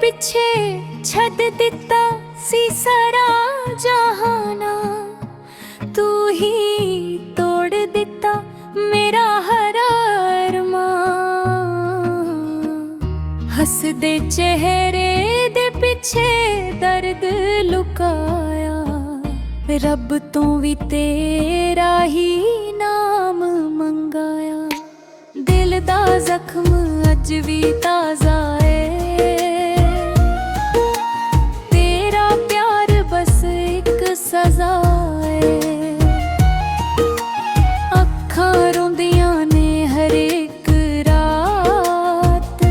पिछे छद दिता सी सारा जहाना, तू ही तोड़ दिता मेरा हर अरमान। हसदे चेहरे दे पिछे दर्द लुकाया, रब तो भी तेरा ही नाम मंगाया। दिल दा जख्म अज भी ताजा है, तेरा प्यार बस एक सजा है। अखां रोंदियां ने हर एक रात,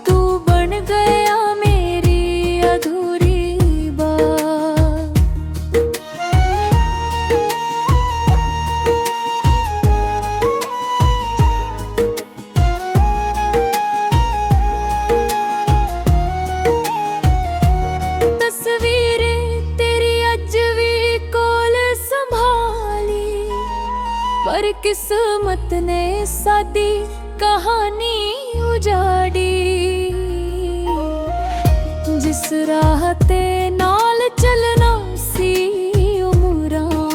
तू बन गया मेरी अधूरी बात। पर किस्मत ने सादी कहानी उजाड़ी, जिस राह ते नाल चलना सी उमरां,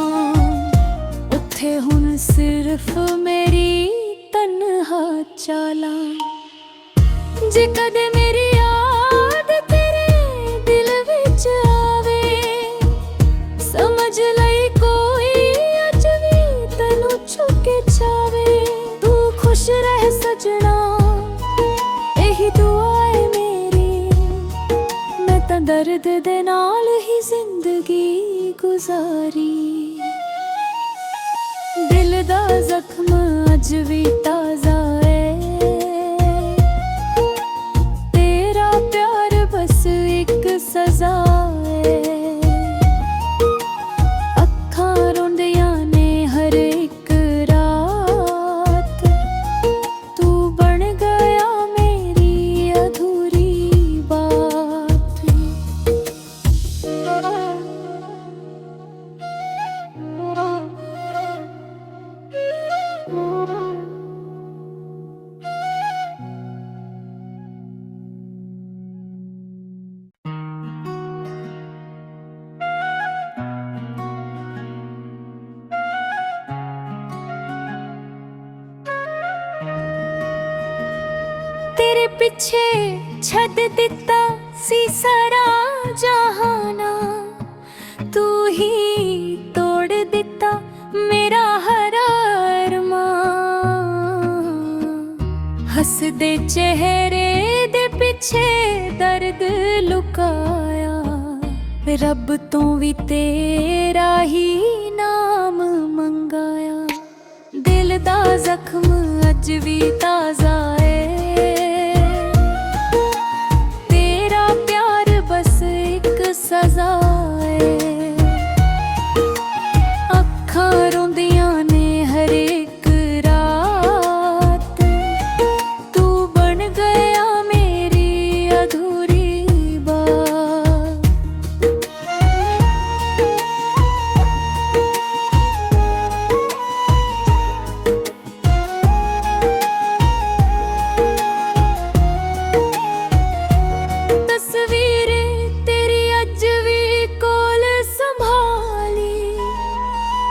उत्थे हुण सिर्फ मेरी तन्हा चालां। जे कदे मेरी याद तेरे दिल विच आवे, समझ लई कोई अज भी तैनू छुके चावे। तू खुश रह सजना, यही दुआ है मेरी। मैं तां दर्द दे नाल ही जिंदगी गुजारी। दिल दा जख्म अज भी ताजा है, तेरा प्यार बस एक सजा है। अखां रोंदियां ने हर एक रात, तू बन गया मेरी अधूरी बात। तेरे पिछे छद दिता सी सारा जहाना, तू ही तोड़ दिता मेरा हर अरमान। हसदे चेहरे दे पिछे दर्द लुकाया, रब तो भी तेरा ही नाम मंगाया। दिल दा जख्म अज भी ताजा है, तेरा प्यार बस एक सजा है। अखां रोंदियां ने हर एक रात, तू बन गया मेरी अधूरी बात।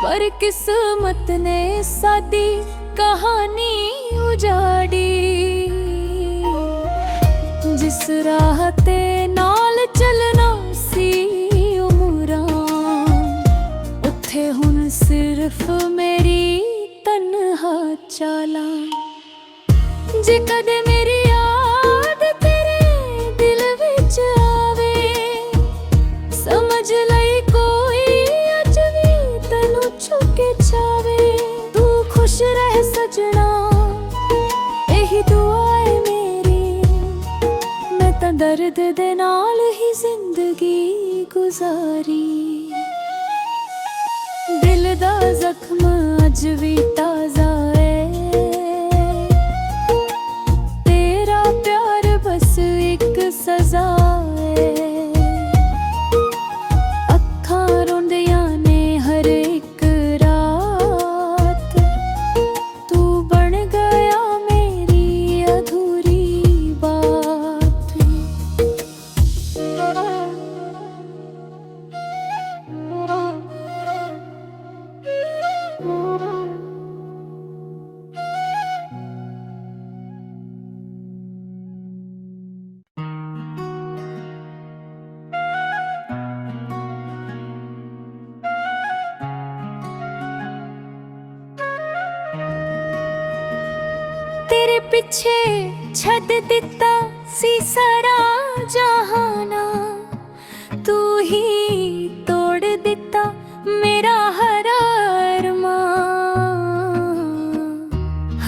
पर किस्मत ने सादी कहानी उजाड़ी, जिस राह ते नाल चलना सी उमरां, उत्थे हुण सिर्फ मेरी तन्हा चालां। जे कदे मेरी याद तेरे दिल विच आवे, समझ लई कोई अज भी तैनू छुके चावे। तू खुश रह सजना, यही दुआ है मेरी। मैं तां दर्द दे नाल ही जिंदगी गुजारी। दिल दा जख्म अज भी ताजा है, तेरा प्यार बस एक सजा है। अखां रोंदियां ने हर एक रात, तू बन गया मेरी अधूरी बात। ਪਿੱਛੇ ਛੱਡ ਦਿੱਤਾ ਸੀ ਸਾਰਾ ਜਹਾਨਾ, ਤੂੰ ਹੀ ਤੋੜ ਦਿੱਤਾ ਮੇਰਾ ਹਰ ਅਰਮਾਂ।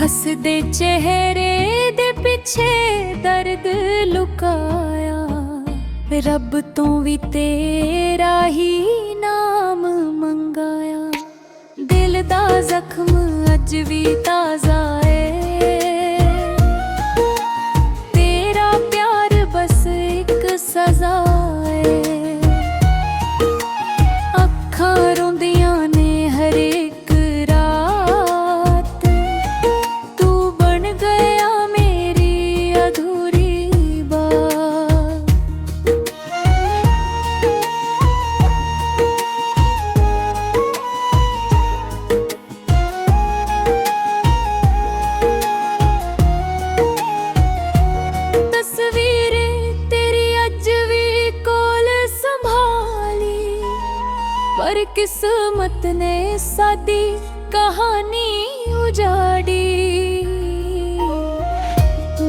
ਹੱਸਦੇ ਚਿਹਰੇ ਦੇ ਪਿੱਛੇ ਦਰਦ ਲੁਕਾਇਆ, ਰੱਬ ਤੋਂ ਵੀ ਤੇਰਾ ਹੀ ਨਾਮ ਮੰਗਾਇਆ। ਦਿਲ ਦਾ ਜ਼ਖਮ ਅੱਜ ਵੀ ਤਾਜ਼ਾ ਏ, ਤੇਰਾ ਪਿਆਰ ਬਸ ਇੱਕ ਸਜ਼ਾ ਏ। ਅੱਖਾਂ ਰੋਂਦੀਆਂ ਨੇ ਹਰ ਇੱਕ ਰਾਤ, ਤੂੰ ਬਣ ਗਿਆ ਮੇਰੀ ਅਧੂਰੀ ਬਾਤ। ਤਸਵੀਰ ਤੇਰੀ ਅੱਜ ਵੀ ਕੋਲ ਸੰਭਾਲੀ, ਪਰ ਕਿਸਮਤ ਨੇ ਸਾਡੀ ਕਹਾਣੀ ਉਜਾੜੀ।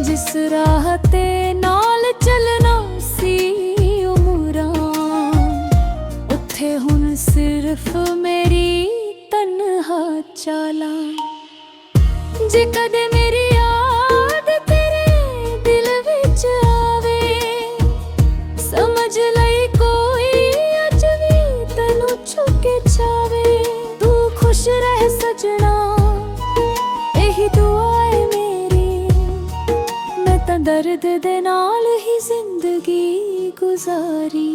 ਜਿਸ ਰਾਹ ਤੇ ਨਾਲ ਚੱਲਣਾ ਸੀ ਉਮਰਾਂ, ਉੱਥੇ ਹੁਣ ਸਿਰਫ ਮੇਰੀ ਤਨਹਾ ਚਾਲਾਂ। ਜੇ ਕਦੇ ਮੇਰੀ ਯਾਦ ਤੇਰੇ ਦਿਲ ਵਿੱਚ ਆਵੇ, ਸਮਝ ਲਈ ਕੋਈ ਅੱਜ ਵੀ ਤੈਨੂੰ ਛੁਕੇ ਛਾਵੇ। ਤੂੰ ਖੁਸ਼ ਰਹਿ ਸਜਣਾ, ਇਹੀ ਦੁਆ ਏ ਮੇਰੀ। ਮੈਂ ਤਾਂ ਦਰਦ ਦੇ ਨਾਲ ਹੀ ਜ਼ਿੰਦਗੀ ਗੁਜ਼ਾਰੀ।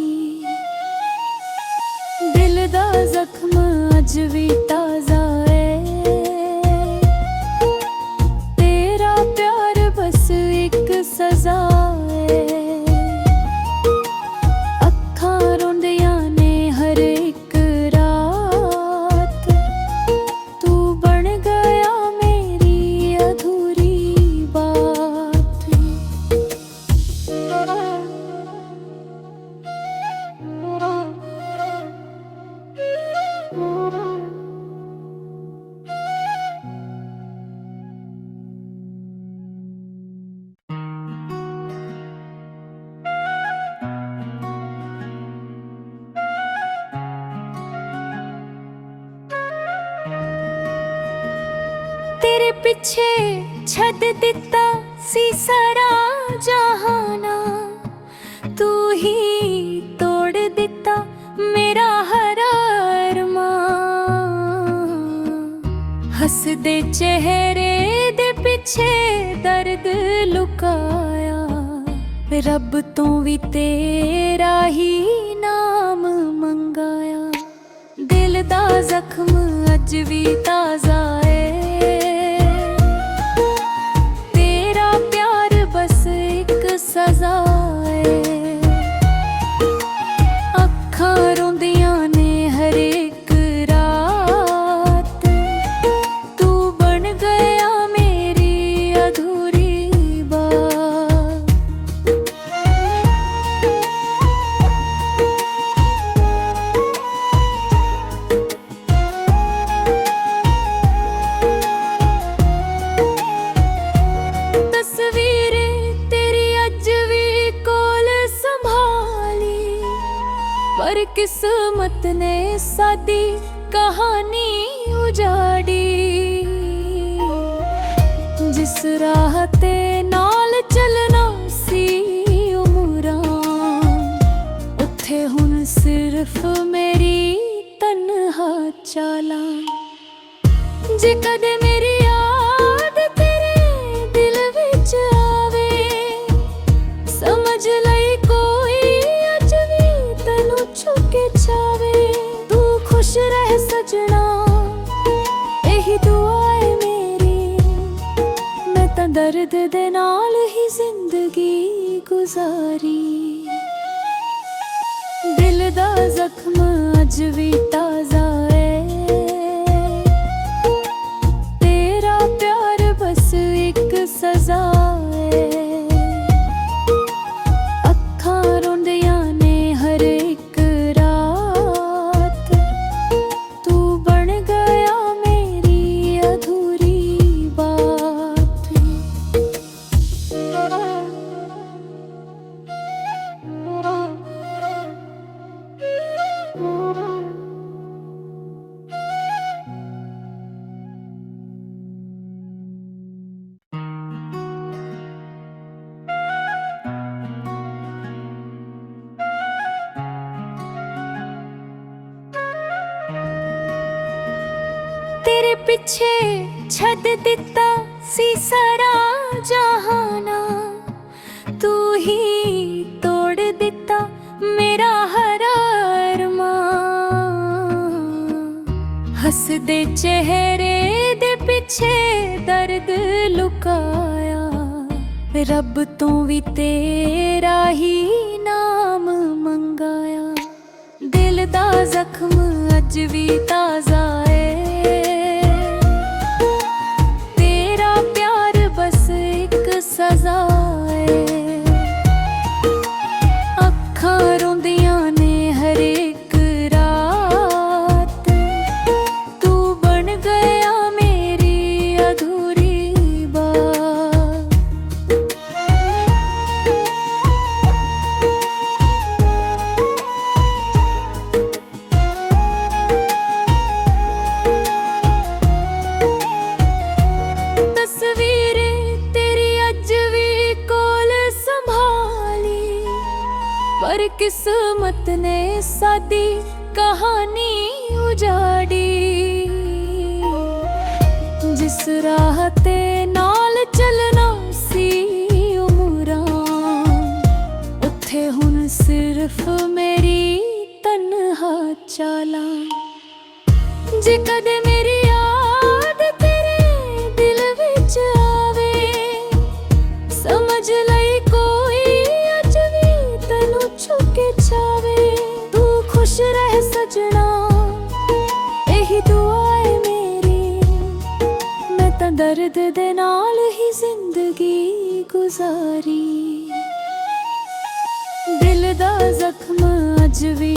ਦਿਲ ਦਾ ਜ਼ਖਮ ਅੱਜ ਵੀ ਤਾਜ਼ਾ ਏ, ਤੇਰਾ ਪਿਆਰ ਬਸ ਇੱਕ ਸਜ਼ਾ ਏ। ਅੱਖਾਂ ਰੋਂਦੀਆਂ ਨੇ ਹਰ ਇੱਕ ਰਾਤ, ਤੂੰ ਬਣ ਗਿਆ ਮੇਰੀ ਅਧੂਰੀ ਬਾਤ। ਤੇਰੇ ਪਿੱਛੇ ਛੱਡ ਦਿੱਤਾ ਸੀ ਸਾਰਾ ਜਹਾਨਾ, ਤੂੰ ਹੀ ਤੋੜ ਦਿੱਤਾ ਮੇਰਾ ਹਰ ਅਰਮਾਂ। ਹੱਸਦੇ ਚਿਹਰੇ ਦੇ ਪਿੱਛੇ ਦਰਦ ਲੁਕਾਇਆ, ਰੱਬ ਤੋਂ ਵੀ ਤੇਰਾ ਹੀ ਨਾਮ ਮੰਗਾਇਆ। ਦਿਲ ਦਾ ਜ਼ਖਮ ਅੱਜ ਵੀ ਤਾਜ਼ਾ ਏ, ਤੇਰਾ ਪਿਆਰ ਬਸ ਇੱਕ ਸਜ਼ਾ ਏ। ਅੱਖਾਂ ਰੋਂਦੀਆਂ ਨੇ ਹਰ ਇੱਕ ਰਾਤ, ਤੂੰ ਬਣ ਗਿਆ ਮੇਰੀ ਅਧੂਰੀ ਬਾਤ। ਤਸਵੀਰ ਤੇਰੀ ਅੱਜ ਵੀ ਕੋਲ ਸੰਭਾਲੀ, ਪਰ ਕਿਸਮਤ ਨੇ ਸਾਡੀ ਕਹਾਣੀ ਉਜਾੜੀ। ਜਿਸ ਰਾਹ ਤੇ ਨਾਲ ਚੱਲਣਾ ਸੀ ਉਮਰਾਂ, ਉੱਥੇ ਹੁਣ ਸਿਰਫ ਮੇਰੀ ਤਨਹਾ ਚਾਲਾਂ। ਜੇ ਕਦੇ ਮੇਰੀ ਯਾਦ ਤੇਰੇ ਦਿਲ ਵਿੱਚ ਆਵੇ, ਸਮਝ ਲਈ ਕੋਈ ਅੱਜ ਵੀ ਤੈਨੂੰ ਛੁਕੇ ਛਾਵੇ। ਤੂੰ ਖੁਸ਼ ਰਹਿ ਸਜਣਾ, ਇਹੀ ਦੁਆ ਏ ਮੇਰੀ। ਮੈਂ ਤਾਂ ਦਰਦ ਦੇ ਨਾਲ ਹੀ ਜ਼ਿੰਦਗੀ ਗੁਜ਼ਾਰੀ। ਦਿਲ ਦਾ ਜ਼ਖਮ ਅੱਜ ਵੀ ਤਾਜ਼ਾ ਏ, ਤੇਰਾ ਪਿਆਰ ਬਸ ਇੱਕ ਸਜ਼ਾ ਏ। ਅੱਖਾਂ ਰੋਂਦੀਆਂ ਨੇ ਹਰ ਇੱਕ ਰਾਤ, ਤੂੰ ਬਣ ਗਿਆ ਮੇਰੀ ਅਧੂਰੀ ਬਾਤ। ਪਿੱਛੇ ਛੱਡ ਦਿੱਤਾ ਸੀ ਸਾਰਾ ਜਹਾਨਾ, ਤੂੰ ਹੀ ਤੋੜ ਦਿੱਤਾ ਮੇਰਾ ਹਰ ਅਰਮਾਨ। ਹੱਸਦੇ ਚਿਹਰੇ ਦੇ ਪਿੱਛੇ ਦਰਦ ਲੁਕਾਇਆ, ਰੱਬ ਤੋਂ ਵੀ ਤੇਰਾ ਹੀ ਨਾਮ ਮੰਗਾਇਆ। ਦਿਲ ਦਾ ਜ਼ਖਮ ਅੱਜ ਵੀ ਤਾਜ਼ਾ ਏ, ਤੇਰਾ ਪਿਆਰ ਬਸ ਇੱਕ ਸਜ਼ਾ ਏ। ਅੱਖਾਂ ਰੋਂਦੀਆਂ ਨੇ ਹਰ ਇੱਕ ਰਾਤ, ਤੂੰ ਬਣ ਗਿਆ ਮੇਰੀ ਅਧੂਰੀ ਬਾਤ। ਤਸਵੀਰ ਤੇਰੀ ਅੱਜ ਵੀ ਕੋਲ ਸੰਭਾਲੀ, ਪਰ ਕਿਸਮਤ ਨੇ ਸਾਡੀ ਕਹਾਣੀ ਉਜਾੜੀ। ਜਿਸ ਰਾਹ ਤੇ ਨਾਲ ਚੱਲਣਾ ਸੀ ਉਮਰਾਂ, ਉੱਥੇ ਹੁਣ ਸਿਰਫ ਮੇਰੀ ਤਨਹਾ ਚਾਲਾਂ। ਜੇ ਕਦੇ ਮੇਰੀ ਯਾਦ ਤੇਰੇ ਦਿਲ ਵਿੱਚ ਆਵੇ, ਸਮਝ ਲਈ ਕੋਈ ਅੱਜ ਵੀ ਤੈਨੂੰ ਛੁਪ ਕੇ ਚਾਵੇ। ਤੂੰ ਖੁਸ਼ ਰਹਿ ਸਜਣਾ, ਇਹੀ ਦੁਆ ਏ ਮੇਰੀ। ਮੈਂ ਤਾਂ ਦਰਦ ਦੇ ਨਾਲ ਹੀ ਜ਼ਿੰਦਗੀ ਗੁਜ਼ਾਰੀ। ਦਿਲ ਦਾ ਜ਼ਖਮ ਅੱਜ ਵੀ